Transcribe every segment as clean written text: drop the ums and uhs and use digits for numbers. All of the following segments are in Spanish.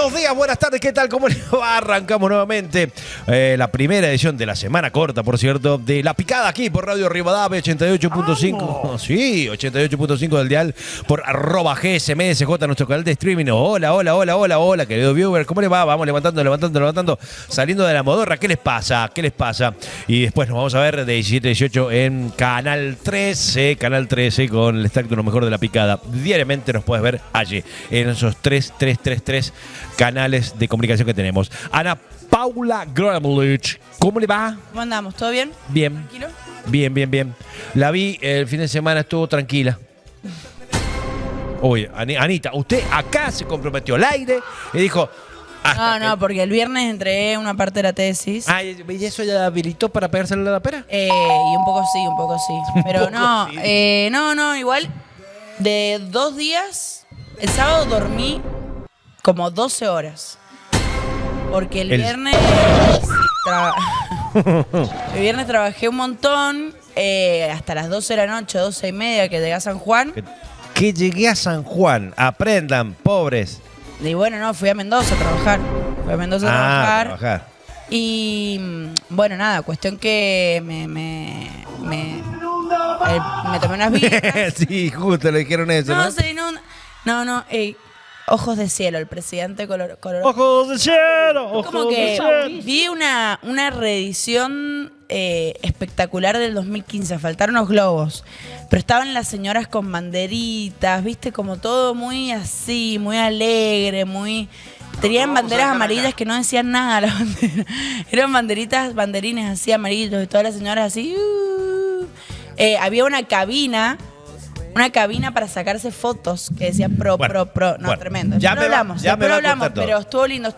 Buenos días, buenas tardes, ¿qué tal? ¿Cómo le va? Arrancamos nuevamente la primera edición de la semana corta, por cierto, de La Picada aquí por Radio Rivadavia 88.5. Sí, 88.5 del dial por @GSMSJ, nuestro canal de streaming. Hola, querido viewer, ¿cómo le va? Vamos levantando, saliendo de la modorra. ¿Qué les pasa? Y después nos vamos a ver de 17 a 18 en Canal 13, con el extracto lo mejor de La Picada. Diariamente nos puedes ver allí, en esos tres canales de comunicación que tenemos. Ana Paula Gramelich, ¿cómo le va? ¿Cómo andamos? ¿Todo bien? Bien. ¿Tranquilo? Bien. La vi el fin de semana, estuvo tranquila. Oye, Anita, usted acá se comprometió al aire y dijo... No, porque el viernes entregué una parte de la tesis. ¿Y eso ya habilitó para pegárselo a la pera? Y un poco sí. Pero no, igual de 2 días, el sábado dormí como 12 horas. Porque el viernes el viernes trabajé un montón, hasta las 12 de la noche, 12:30 que llegué a San Juan. Que llegué a San Juan, aprendan, pobres. Y bueno, no, fui a Mendoza a trabajar. Trabajar. Y bueno, nada, cuestión que me tomé unas birras. Sí, justo le dijeron eso, ¿no? No, ojos de cielo, el presidente color. ¡Ojos de cielo! Como que vi una reedición espectacular del 2015, faltaron los globos, pero estaban las señoras con banderitas, viste, como todo muy así, muy alegre, muy... Tenían banderas amarillas que no decían nada las banderas. Eran banderines así amarillos y todas las señoras así. Había una cabina para sacarse fotos que decía pro. No, tremendo. Ya lo hablamos, pero estuvo lindo.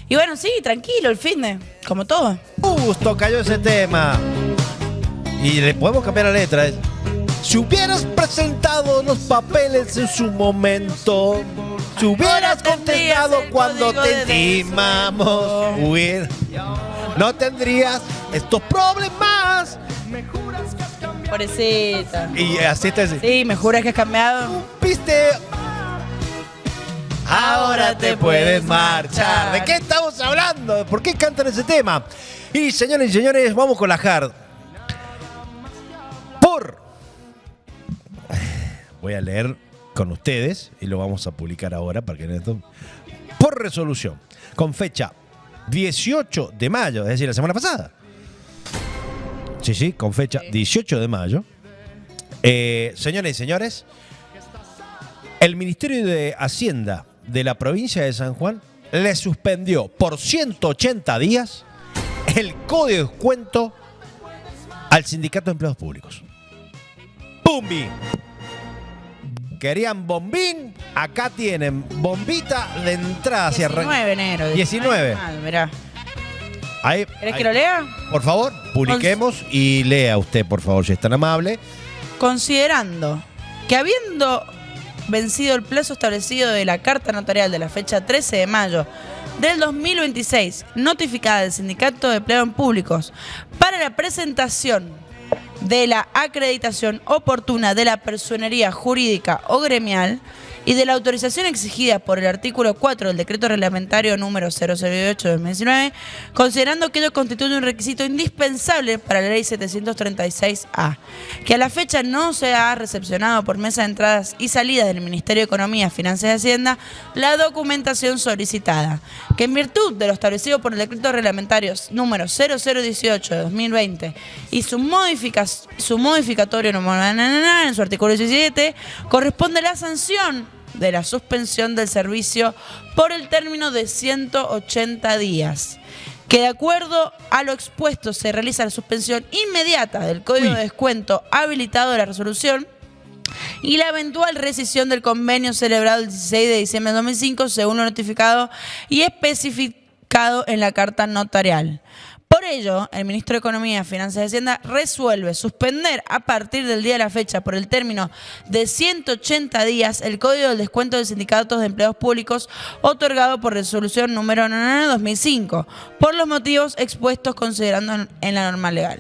Y bueno, sí, tranquilo, el finde, como todo. Justo cayó ese tema. Y le podemos cambiar la letra. Si hubieras presentado los papeles en su momento, si hubieras contestado cuando te estimamos, no tendrías estos problemas. Pobrecita. Y así te dice. Sí, me juras que has cambiado. ¿Viste? Ahora te puedes marchar. ¿De qué estamos hablando? ¿Por qué cantan ese tema? Y señores y señores, vamos con la hard. Voy a leer con ustedes y lo vamos a publicar ahora para que por resolución, con fecha 18 de mayo, es decir, la semana pasada. Sí, con fecha 18 de mayo. Señores y señores, el Ministerio de Hacienda de la provincia de San Juan le suspendió por 180 días el código de descuento al Sindicato de Empleados Públicos. ¡Pumbi! ¿Querían bombín? Acá tienen bombita de entrada. 19 de enero. 19. Mirá. ¿Querés que lo lea? Por favor, publiquemos y lea usted, por favor, si es tan amable. Considerando que habiendo vencido el plazo establecido de la carta notarial de la fecha 13 de mayo del 2026, notificada del Sindicato de Empleados Públicos para la presentación de la acreditación oportuna de la personería jurídica o gremial y de la autorización exigida por el artículo 4 del decreto reglamentario número 008 de 2019, considerando que ello constituye un requisito indispensable para la ley 736A, que a la fecha no se ha recepcionado por mesa de entradas y salidas del Ministerio de Economía, Finanzas y Hacienda la documentación solicitada, que en virtud de lo establecido por el decreto reglamentario número 0018 de 2020 y su modificatorio en su artículo 17, corresponde la sanción de la suspensión del servicio por el término de 180 días. Que de acuerdo a lo expuesto se realiza la suspensión inmediata del código de descuento habilitado de la resolución y la eventual rescisión del convenio celebrado el 16 de diciembre de 2005 según lo notificado y especificado en la carta notarial. Por ello, el Ministro de Economía, Finanzas y Hacienda resuelve suspender a partir del día de la fecha por el término de 180 días el Código del Descuento de Sindicatos de Empleados Públicos otorgado por resolución número 2005 por los motivos expuestos considerando en la norma legal.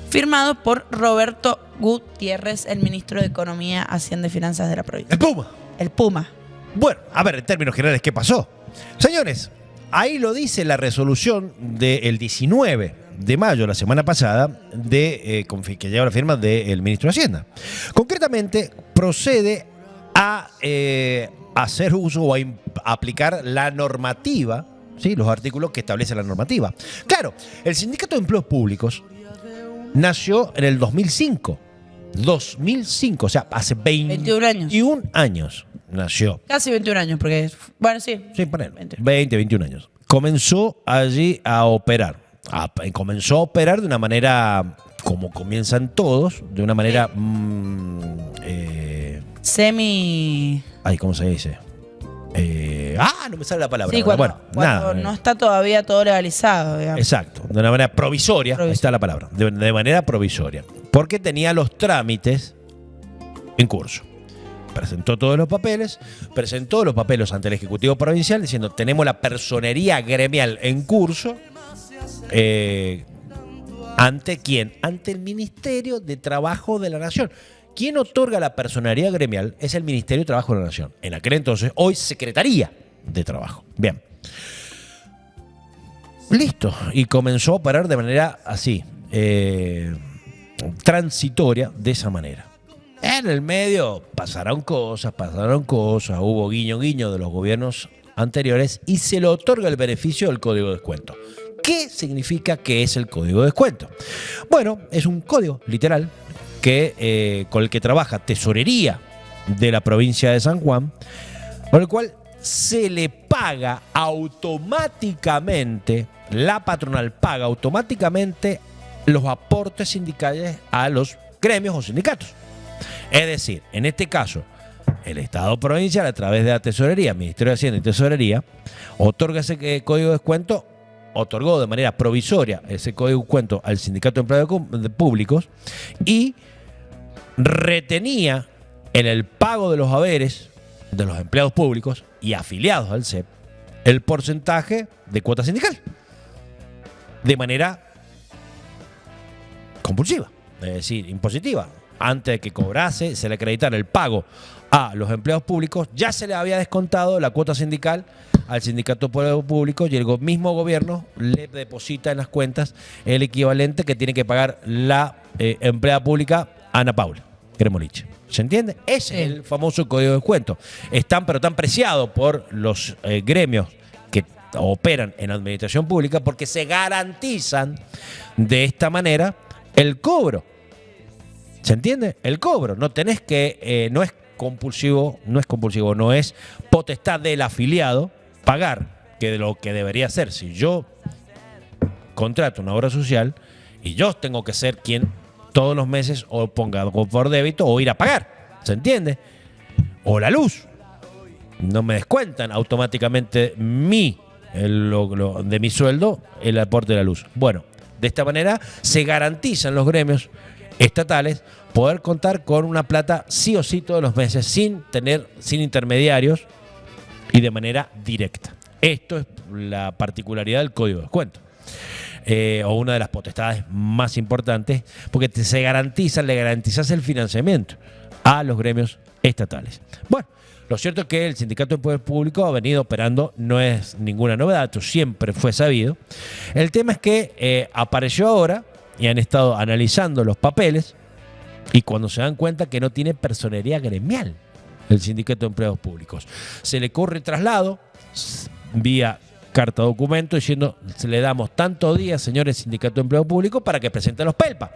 Firmado por Roberto Gutiérrez, el Ministro de Economía, Hacienda y Finanzas de la provincia. El Puma. El Puma. Bueno, a ver, en términos generales, ¿qué pasó? señores, ahí lo dice la resolución del 19 de mayo, la semana pasada, que lleva la firma del ministro de Hacienda. Concretamente, procede a hacer uso o a aplicar la normativa, ¿sí? Los artículos que establece la normativa. Claro, el Sindicato de Empleos Públicos nació en el 2005. 2005, o sea, hace 21 años nació. Casi 21 años, porque, bueno, sí. Sí, poner 20, 21 años. Comenzó allí a operar. Comenzó a operar de una manera, como comienzan todos, de una manera... Ay, ¿cómo se dice? No me sale la palabra. Sí, cuando no está todavía todo legalizado, digamos. Exacto, de una manera provisoria, ahí está la palabra, de manera provisoria, porque tenía los trámites en curso. Presentó los papeles ante el Ejecutivo Provincial diciendo, tenemos la personería gremial en curso. ¿Ante quién? Ante el Ministerio de Trabajo de la Nación. Quien otorga la personería gremial es el Ministerio de Trabajo de la Nación. En aquel entonces, hoy Secretaría de Trabajo. Bien. Listo. Y comenzó a operar de manera así, transitoria, de esa manera. En el medio pasaron cosas, hubo guiño de los gobiernos anteriores y se le otorga el beneficio del Código de Descuento. ¿Qué significa que es el Código de Descuento? Bueno, es un código literal con el que trabaja Tesorería de la provincia de San Juan, con el cual se le paga automáticamente, la patronal paga automáticamente los aportes sindicales a los gremios o sindicatos. Es decir, en este caso, el Estado provincial, a través de la Tesorería, Ministerio de Hacienda y Tesorería, otorga ese código de descuento, otorgó de manera provisoria ese código de descuento al Sindicato de Empleados Públicos y retenía en el pago de los haberes de los empleados públicos y afiliados al CEP el porcentaje de cuota sindical de manera compulsiva, es decir, impositiva. Antes de que cobrase, se le acreditara el pago a los empleados públicos, ya se le había descontado la cuota sindical al Sindicato de Empleados Públicos y el mismo gobierno le deposita en las cuentas el equivalente que tiene que pagar la empleada pública Ana Paula Cremoliche. ¿Se entiende? Ese es el famoso código de descuento. Es tan preciado por los gremios que operan en administración pública porque se garantizan de esta manera el cobro. ¿Se entiende? El cobro. No tenés que, no es compulsivo, no es potestad del afiliado pagar, que de lo que debería ser. Si yo contrato una obra social y yo tengo que ser quien todos los meses o ponga por débito o ir a pagar. ¿Se entiende? O la luz. No me descuentan automáticamente de mi sueldo el aporte de la luz. Bueno, de esta manera se garantizan los gremios estatales poder contar con una plata sí o sí todos los meses sin intermediarios y de manera directa. Esto es la particularidad del código de descuento. O una de las potestades más importantes, porque le garantizas el financiamiento a los gremios estatales. Bueno, lo cierto es que el Sindicato de Empleados Públicos ha venido operando, no es ninguna novedad, esto siempre fue sabido. El tema es que apareció ahora y han estado analizando los papeles y cuando se dan cuenta que no tiene personería gremial el Sindicato de Empleados Públicos, se le corre traslado vía carta documento diciendo le damos tantos días, señores Sindicato de Empleados Públicos, para que presenten los PELPA.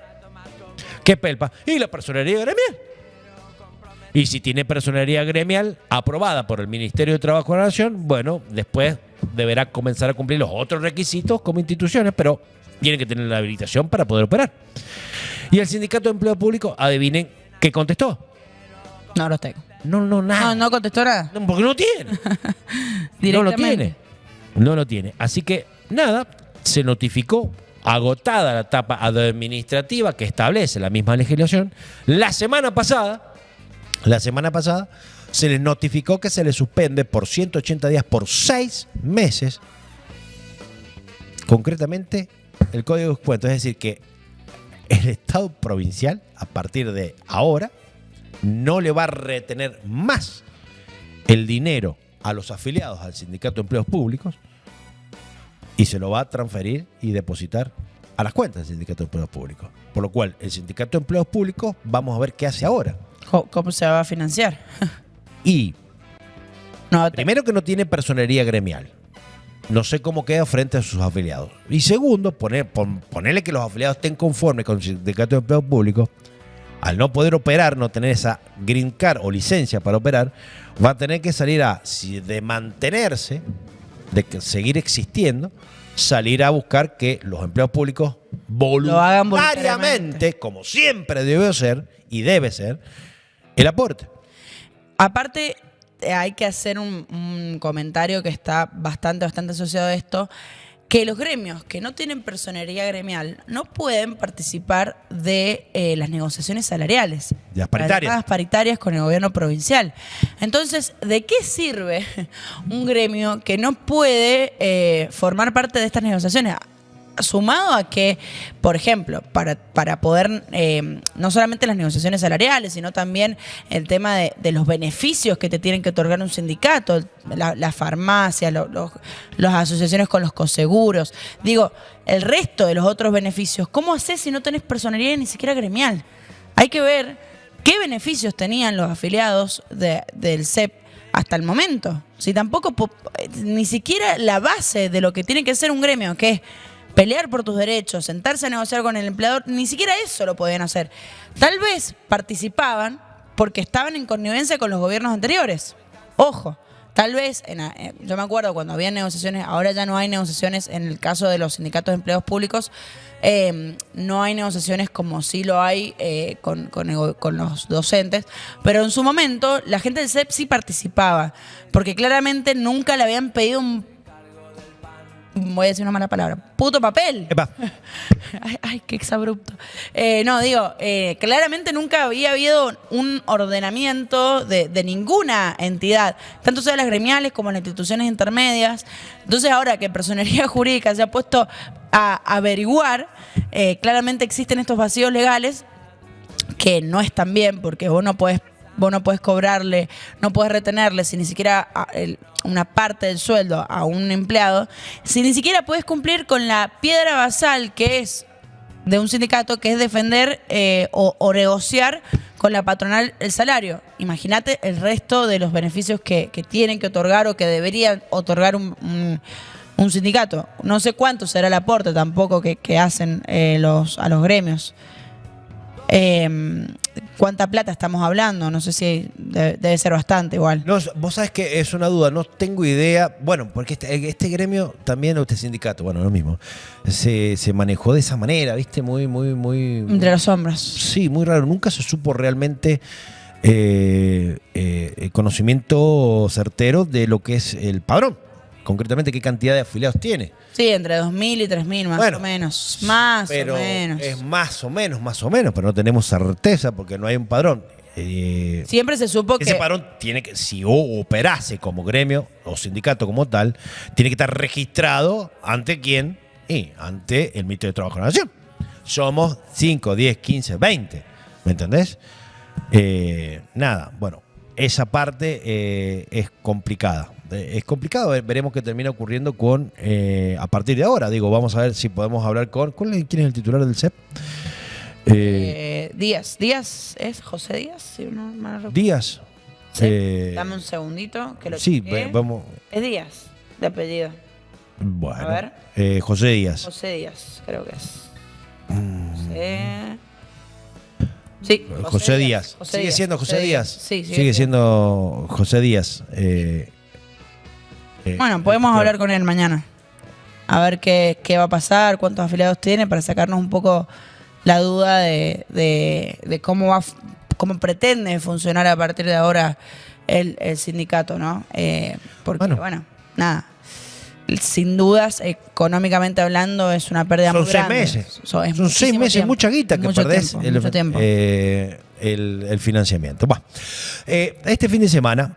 ¿Qué PELPA? Y la personería gremial. Y si tiene personería gremial aprobada por el Ministerio de Trabajo de la Nación, bueno, después deberá comenzar a cumplir los otros requisitos como instituciones, pero tiene que tener la habilitación para poder operar. Y el Sindicato de Empleados Públicos, adivinen qué contestó. No los tengo. Nada. No contestó nada. No, porque no tiene. No lo tiene. Así que, nada, se notificó, agotada la etapa administrativa que establece la misma legislación. La semana pasada, se les notificó que se les suspende por 180 días, por 6 meses, concretamente, el código de descuento. Es decir, que el Estado provincial, a partir de ahora, no le va a retener más el dinero a los afiliados al Sindicato de Empleos Públicos y se lo va a transferir y depositar a las cuentas del Sindicato de Empleos Públicos. Por lo cual, el Sindicato de Empleos Públicos, vamos a ver qué hace ahora. ¿Cómo se va a financiar? Y No, primero que no tiene personería gremial. No sé cómo queda frente a sus afiliados. Y segundo, ponerle que los afiliados estén conformes con el Sindicato de Empleos Públicos, al no poder operar, no tener esa green card o licencia para operar, va a tener que salir de mantenerse, de seguir existiendo, salir a buscar que los empleados públicos voluntariamente, como siempre debe ser y debe ser, el aporte. Aparte, hay que hacer un comentario que está bastante asociado a esto, que los gremios que no tienen personería gremial no pueden participar de las negociaciones salariales. De las paritarias. Las paritarias con el gobierno provincial. Entonces, ¿de qué sirve un gremio que no puede formar parte de estas negociaciones? Sumado a que, por ejemplo, para poder, no solamente las negociaciones salariales, sino también el tema de los beneficios que te tienen que otorgar un sindicato, la farmacia, las asociaciones con los coseguros, digo, el resto de los otros beneficios, ¿cómo haces si no tenés personería ni siquiera gremial? Hay que ver qué beneficios tenían los afiliados del CEP hasta el momento. Si tampoco, ni siquiera la base de lo que tiene que ser un gremio, que es pelear por tus derechos, sentarse a negociar con el empleador, ni siquiera eso lo podían hacer. Tal vez participaban porque estaban en connivencia con los gobiernos anteriores. Ojo, tal vez, yo me acuerdo cuando había negociaciones, ahora ya no hay negociaciones en el caso de los sindicatos de empleados públicos, no hay negociaciones como sí lo hay con los docentes, pero en su momento la gente del CEP sí participaba, porque claramente nunca le habían pedido voy a decir una mala palabra, puto papel. Epa. Ay, qué exabrupto. No, digo, claramente nunca había habido un ordenamiento de ninguna entidad, tanto sea las gremiales como las instituciones intermedias. Entonces ahora que Personería Jurídica se ha puesto a averiguar, claramente existen estos vacíos legales que no están bien, porque vos no podés cobrarle, no puedes retenerle si ni siquiera una parte del sueldo a un empleado, si ni siquiera puedes cumplir con la piedra basal que es de un sindicato, que es defender o negociar con la patronal el salario. Imagínate el resto de los beneficios que tienen que otorgar o que deberían otorgar un sindicato. No sé cuánto será el aporte tampoco que hacen a los gremios. ¿Cuánta plata estamos hablando? No sé si debe ser bastante igual. No, vos sabés que es una duda, no tengo idea. Bueno, porque este gremio también, este sindicato, bueno, lo mismo, se manejó de esa manera, ¿viste? Muy. Entre los hombros. Sí, muy raro. Nunca se supo realmente el conocimiento certero de lo que es el padrón. Concretamente, qué cantidad de afiliados tiene. Sí, entre 2.000 y 3.000 más o menos. Más o menos. Es más o menos, pero no tenemos certeza porque no hay un padrón. Siempre se supo que ese padrón tiene que, si operase como gremio o sindicato como tal, tiene que estar registrado ante quién y ante el Ministerio de Trabajo de la Nación. Somos 5, 10, 15, 20. ¿Me entendés? Nada, bueno, esa parte es complicada. Es complicado, veremos qué termina ocurriendo con a partir de ahora. Digo, vamos a ver si podemos hablar ¿quién es el titular del CEP? Díaz es José Díaz, si no mal recuerdo. Díaz. Sí. Dame un segundito que lo sí, chequeé. vamos. Es Díaz, de apellido. Bueno, a ver. José Díaz. José Díaz, creo que es. Sí, José Díaz. Sigue siendo José Díaz. Sí, sigue siendo José Díaz. Bueno, podemos hablar con él mañana. A ver qué va a pasar, cuántos afiliados tiene, para sacarnos un poco la duda de cómo pretende funcionar a partir de ahora el sindicato, ¿no? Porque, bueno, nada. Sin dudas, económicamente hablando, es una pérdida muy grande. Son 6 meses, mucha guita que perdés mucho tiempo. El financiamiento. Bueno, este fin de semana,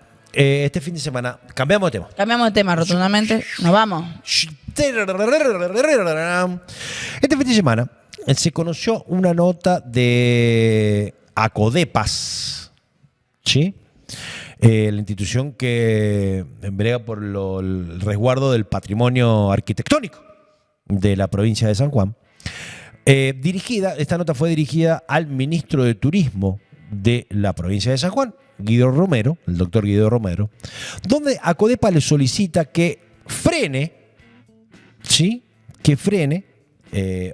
cambiamos de tema. Cambiamos de tema rotundamente. Nos vamos. Este fin de semana se conoció una nota de Acodepas, ¿sí? la institución que brega por el resguardo del patrimonio arquitectónico de la provincia de San Juan. Esta nota fue dirigida al ministro de Turismo de la provincia de San Juan, Guido Romero, el doctor Guido Romero, donde a Codepa le solicita que frene, ¿sí? Que frene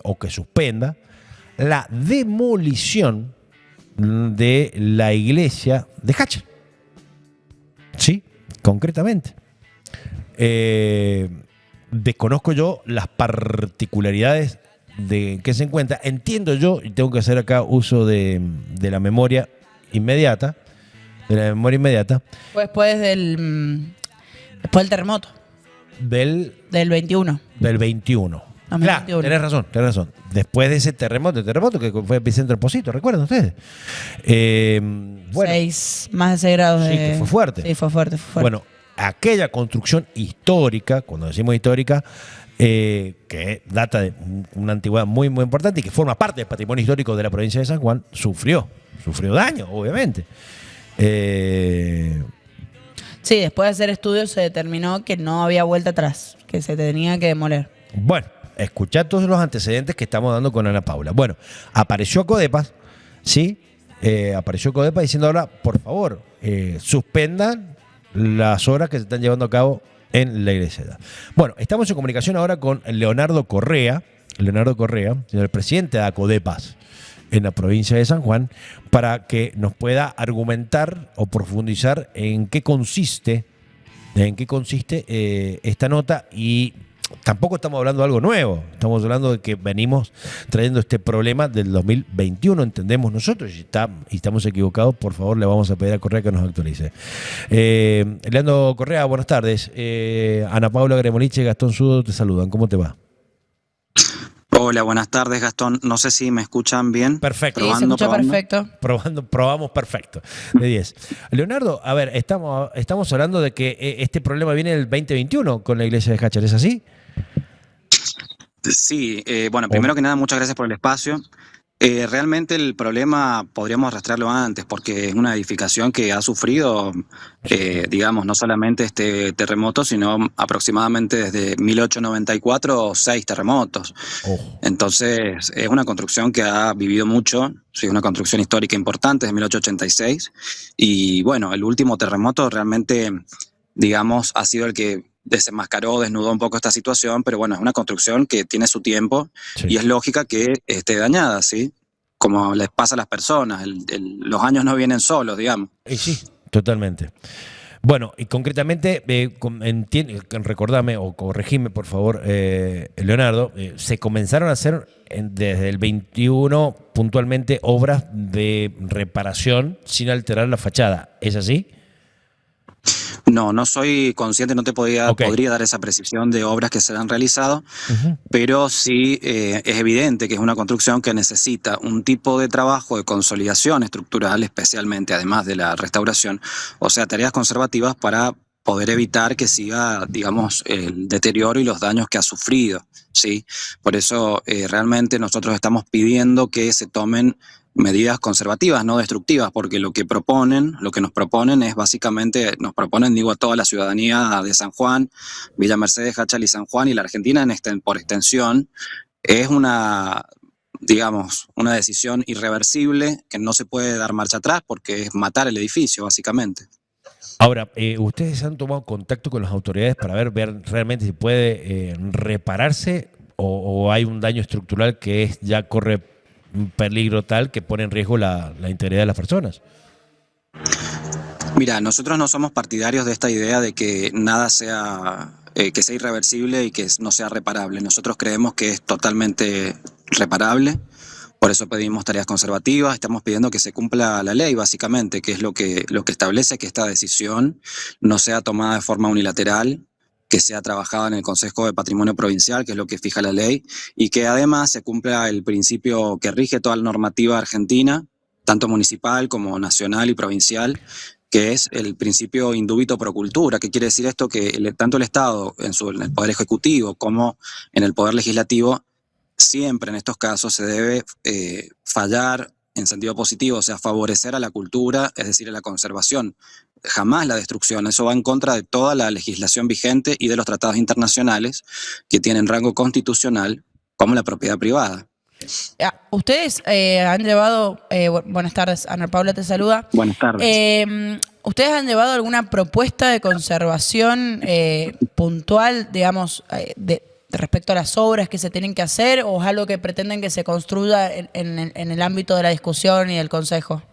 o que suspenda la demolición de la iglesia de Hacha. Sí, concretamente. Desconozco yo las particularidades de que se encuentra. Entiendo yo, y tengo que hacer acá uso de la memoria inmediata, Después del terremoto. Del 21. Del 21. 2021. Claro, tenés razón. Después de ese terremoto que fue epicentro en Pocito, ¿recuerdan ustedes? Bueno, más de 6 grados. Sí, que fue fuerte. Sí, fue fuerte. Bueno, aquella construcción histórica, cuando decimos histórica, que data de una antigüedad muy, muy importante y que forma parte del patrimonio histórico de la provincia de San Juan, sufrió daño, obviamente. Sí, después de hacer estudios se determinó que no había vuelta atrás, que se tenía que demoler. Bueno, escuchad todos los antecedentes que estamos dando con Ana Paula. Bueno, apareció Codepa, ¿sí? Apareció Codepa diciendo ahora, por favor, suspendan las obras que se están llevando a cabo en la iglesia. Bueno, estamos en comunicación ahora con Leonardo Correa, el presidente de Acodepas en la provincia de San Juan, para que nos pueda argumentar o profundizar en qué consiste esta nota. Y tampoco estamos hablando de algo nuevo, estamos hablando de que venimos trayendo este problema del 2021, entendemos nosotros, y estamos equivocados. Por favor, le vamos a pedir a Correa que nos actualice. Leandro Correa, buenas tardes. Ana Paula Gremoliche, Gastón Sudo te saludan. ¿Cómo te va? Hola, buenas tardes, Gastón. No sé si me escuchan bien. Perfecto. Sí, se escucha perfecto. Probamos perfecto. De 10. Leonardo, a ver, estamos hablando de que este problema viene del 2021 con la iglesia de Hacha, ¿es así? Sí, bueno, primero que nada, muchas gracias por el espacio. Realmente el problema podríamos arrastrarlo antes, porque es una edificación que ha sufrido, digamos, no solamente este terremoto, sino aproximadamente desde 1894, 6 terremotos. Entonces, es una construcción que ha vivido mucho, sí, una construcción histórica importante desde 1886. Y bueno, el último terremoto realmente, digamos, ha sido el que desenmascaró, desnudó un poco esta situación, pero bueno, es una construcción que tiene su tiempo, sí, y es lógica que esté dañada, ¿sí? Como les pasa a las personas, los años no vienen solos, digamos. Y sí, totalmente. Bueno, y concretamente, recordame o corregime, por favor, Leonardo, se comenzaron a hacer desde el 21 puntualmente obras de reparación sin alterar la fachada, ¿es así? No soy consciente, no te podría dar esa precisión de obras que se han realizado, pero sí es evidente que es una construcción que necesita un tipo de trabajo de consolidación estructural, especialmente además de la restauración, o sea, tareas conservativas para poder evitar que siga, digamos, el deterioro y los daños que ha sufrido, ¿sí? Por eso realmente nosotros estamos pidiendo que se tomen medidas conservativas, no destructivas, porque lo que nos proponen es básicamente, digo, a toda la ciudadanía de San Juan, Villa Mercedes, Háchal y San Juan, y la Argentina por extensión, es una decisión irreversible que no se puede dar marcha atrás porque es matar el edificio, básicamente. Ahora, ¿ustedes han tomado contacto con las autoridades para ver realmente si puede repararse o hay un daño estructural que ya corre un peligro tal que pone en riesgo la integridad de las personas? Mira, nosotros no somos partidarios de esta idea de que nada sea irreversible y que no sea reparable. Nosotros creemos que es totalmente reparable, por eso pedimos tareas conservativas, estamos pidiendo que se cumpla la ley básicamente, que es lo que establece que esta decisión no sea tomada de forma unilateral, que sea trabajada en el Consejo de Patrimonio Provincial, que es lo que fija la ley, y que además se cumpla el principio que rige toda la normativa argentina, tanto municipal como nacional y provincial, que es el principio indubito pro cultura. ¿Qué quiere decir esto? Que tanto el Estado, en el Poder Ejecutivo, como en el Poder Legislativo, siempre en estos casos se debe fallar en sentido positivo, o sea, favorecer a la cultura, es decir, a la conservación, jamás la destrucción. Eso va en contra de toda la legislación vigente y de los tratados internacionales que tienen rango constitucional, como la propiedad privada. Ustedes han llevado, buenas tardes, Ana Paula te saluda. Buenas tardes. ¿Ustedes han llevado alguna propuesta de conservación puntual, digamos, respecto a las obras que se tienen que hacer, o es algo que pretenden que se construya en el ámbito de la discusión y del Consejo?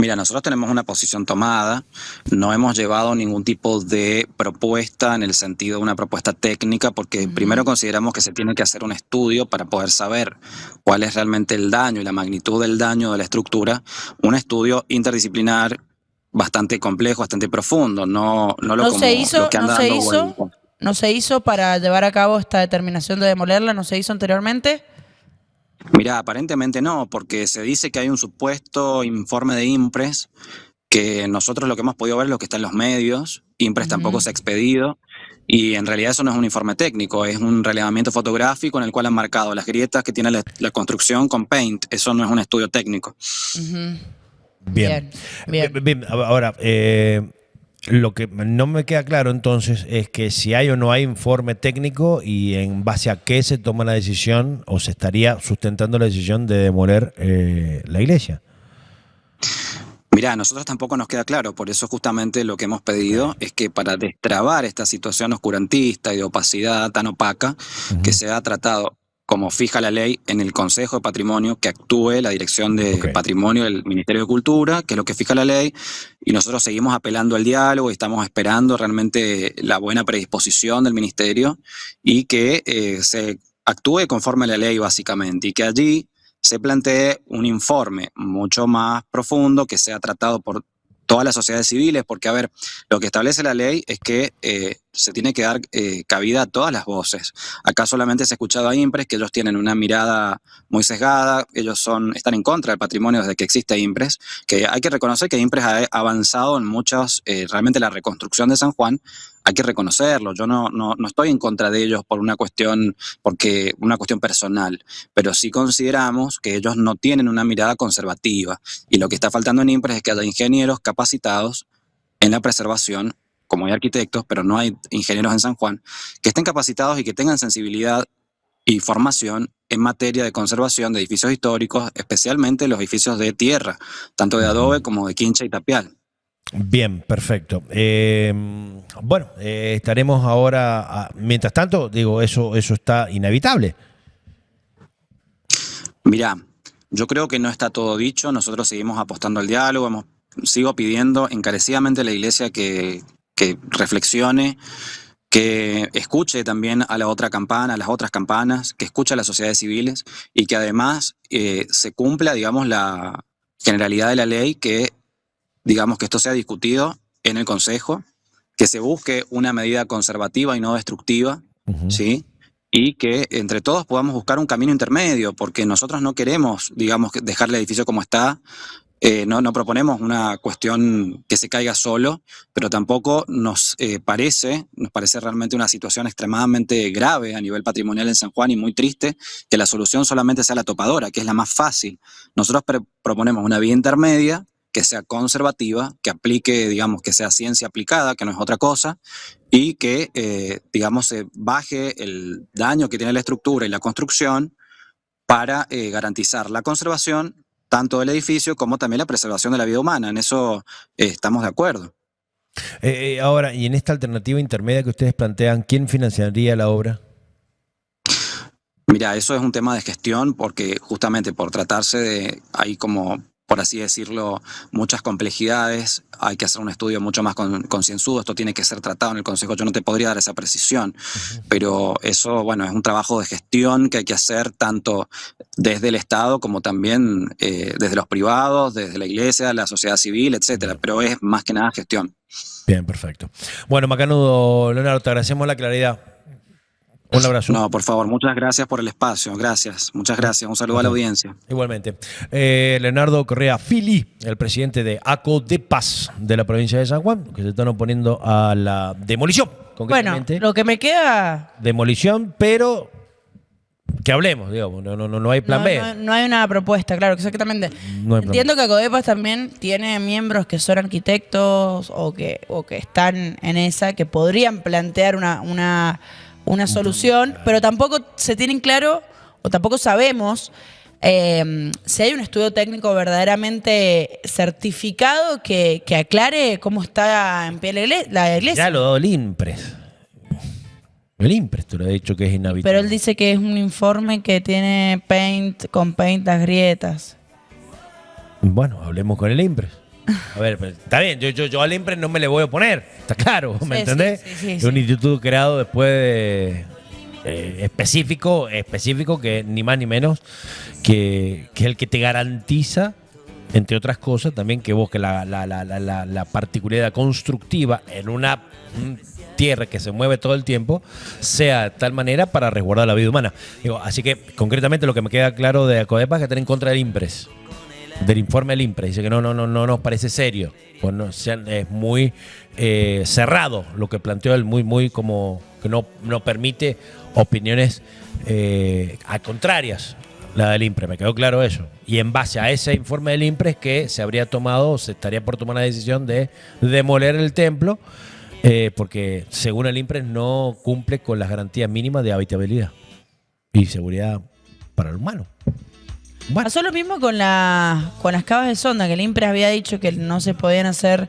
Mira, nosotros tenemos una posición tomada, no hemos llevado ningún tipo de propuesta en el sentido de una propuesta técnica, porque primero consideramos que se tiene que hacer un estudio para poder saber cuál es realmente el daño y la magnitud del daño de la estructura, un estudio interdisciplinar bastante complejo, bastante profundo, no se hizo para llevar a cabo esta determinación de demolerla, ¿no se hizo anteriormente? Mira, aparentemente no, porque se dice que hay un supuesto informe de INPRES, que nosotros lo que hemos podido ver es lo que está en los medios, INPRES tampoco se ha expedido, y en realidad eso no es un informe técnico, es un relevamiento fotográfico en el cual han marcado las grietas que tiene la construcción con Paint, eso no es un estudio técnico. Bien. Ahora, lo que no me queda claro entonces es que si hay o no hay informe técnico y en base a qué se toma la decisión o se estaría sustentando la decisión de demoler la iglesia. Mira, a nosotros tampoco nos queda claro, por eso justamente lo que hemos pedido es que para destrabar esta situación oscurantista y de opacidad tan opaca, que sea tratado como fija la ley en el Consejo de Patrimonio, que actúe la Dirección de Patrimonio del Ministerio de Cultura, que es lo que fija la ley, y nosotros seguimos apelando al diálogo y estamos esperando realmente la buena predisposición del Ministerio y que se actúe conforme a la ley básicamente, y que allí se plantee un informe mucho más profundo que sea tratado por todas las sociedades civiles, porque, a ver, lo que establece la ley es que se tiene que dar cabida a todas las voces. Acá solamente se ha escuchado a INPRES, que ellos tienen una mirada muy sesgada, ellos están en contra del patrimonio desde que existe INPRES, que hay que reconocer que INPRES ha avanzado en muchas, realmente la reconstrucción de San Juan, hay que reconocerlo. Yo no estoy en contra de ellos por una cuestión personal, pero sí consideramos que ellos no tienen una mirada conservativa, y lo que está faltando en INPRES es que haya ingenieros capacitados en la preservación, como hay arquitectos, pero no hay ingenieros en San Juan, que estén capacitados y que tengan sensibilidad y formación en materia de conservación de edificios históricos, especialmente los edificios de tierra, tanto de adobe como de quincha y tapial. Bien, perfecto. Estaremos ahora, mientras tanto, digo, eso está inevitable. Mirá, yo creo que no está todo dicho, nosotros seguimos apostando al diálogo, sigo pidiendo encarecidamente a la Iglesia que reflexione, que escuche también a la otra campana, a las otras campanas, que escuche a las sociedades civiles y que además se cumpla, digamos, la generalidad de la ley, que digamos que esto sea discutido en el Consejo, que se busque una medida conservativa y no destructiva, ¿sí? Y que entre todos podamos buscar un camino intermedio, porque nosotros no queremos, digamos, dejar el edificio como está. No proponemos una cuestión que se caiga solo, pero tampoco nos parece realmente una situación extremadamente grave a nivel patrimonial en San Juan y muy triste que la solución solamente sea la topadora, que es la más fácil. Nosotros proponemos una vía intermedia que sea conservativa, que aplique, digamos, que sea ciencia aplicada, que no es otra cosa, y que, digamos, se baje el daño que tiene la estructura y la construcción para garantizar la conservación tanto del edificio como también la preservación de la vida humana. En eso estamos de acuerdo. Ahora, y en esta alternativa intermedia que ustedes plantean, ¿quién financiaría la obra? Mira, eso es un tema de gestión, porque justamente por tratarse de, hay como, por así decirlo, muchas complejidades, hay que hacer un estudio mucho más concienzudo, esto tiene que ser tratado en el Consejo, yo no te podría dar esa precisión, pero eso, bueno, es un trabajo de gestión que hay que hacer tanto desde el Estado como también desde los privados, desde la Iglesia, la sociedad civil, etcétera, pero es más que nada gestión. Bien, perfecto. Bueno, Macanudo, Leonardo, te agradecemos la claridad. Un abrazo. No, por favor, muchas gracias por el espacio. Gracias, muchas gracias. Un saludo a la audiencia. Igualmente. Leonardo Correa Fili, el presidente de ACODEPAS de la provincia de San Juan, que se están oponiendo a la demolición. Bueno, lo que me queda... Demolición, pero que hablemos, digamos. No hay plan B. No hay una propuesta, claro, exactamente. No hay plan Entiendo que Acodepas también tiene miembros que son arquitectos o que están en esa, que podrían plantear una solución, pero tampoco se tienen claro o tampoco sabemos si hay un estudio técnico verdaderamente certificado que aclare cómo está en pie la iglesia. Ya lo ha dado el INPRES. El INPRES te lo ha dicho que es inhabitable. Pero él dice que es un informe que tiene con paint las grietas. Bueno, hablemos con el INPRES. A ver, pues, está bien, yo al INPRES no me le voy a oponer, está claro, ¿me entendés? Sí, Es un instituto creado después de específico que ni más ni menos que el que te garantiza, entre otras cosas, también que vos que la particularidad constructiva en una tierra que se mueve todo el tiempo sea de tal manera para resguardar la vida humana. Digo, así que concretamente lo que me queda claro de Acodepas es que está en contra del INPRES, del informe del INPRES. Dice que no nos parece serio, pues es muy cerrado lo que planteó él, muy como que no permite opiniones contrarias la del INPRES. Me quedó claro eso. Y en base a ese informe del INPRES que se estaría por tomar la decisión de demoler el templo, porque según el INPRES no cumple con las garantías mínimas de habitabilidad y seguridad para el humano. Bueno. Pasó lo mismo con las cavas de sonda, que el INPRES había dicho que no se podían hacer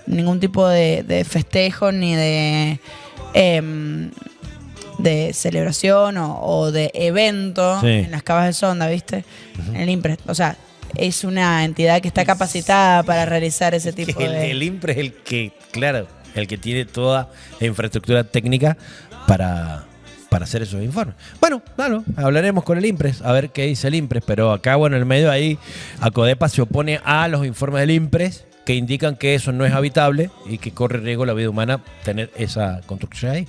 ningún tipo de festejo ni de celebración o de evento en las cavas de sonda, ¿viste? En el INPRES. O sea, es una entidad que está capacitada para realizar ese tipo de... El INPRES es el que tiene toda la infraestructura técnica para hacer esos informes. Bueno, claro, hablaremos con el INPRES, a ver qué dice el INPRES, pero acá, bueno, en el medio ahí, Acodepas se opone a los informes del INPRES que indican que eso no es habitable y que corre riesgo la vida humana tener esa construcción ahí.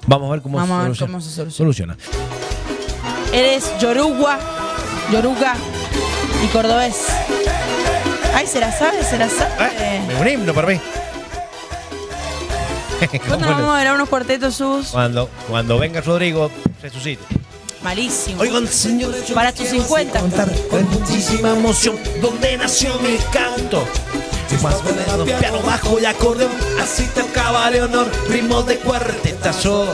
Vamos a ver cómo se soluciona. Eres yoruga y cordobés. Ay, ¿se la sabe? Es un himno para mí. ¿Cuándo vamos a ver a unos cuartetos sus? Cuando venga Rodrigo, resucite. Malísimo. Oigan, señores, para tus 50. Contar con muchísima emoción donde nació mi canto. Más bolero, piano, bajo y acordeón. Así tocaba Leonor, ritmo de cuartetazo.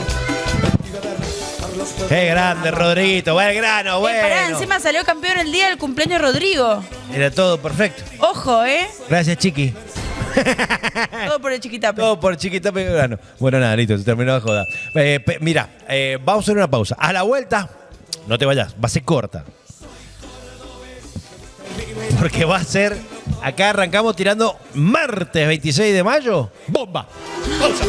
Qué grande, Rodriguito, buen grano, bueno. Pará, encima salió campeón el día del cumpleaños de Rodrigo. Era todo perfecto. Ojo, Gracias, Chiqui. Todo por el Chiquitape. Todo por Chiquitape grano. Bueno, nada, listo, se terminó la joda. Mira, vamos a hacer una pausa. A la vuelta, no te vayas, va a ser corta. Porque va a ser, acá arrancamos tirando martes 26 de mayo. ¡Bomba! ¡Pausa!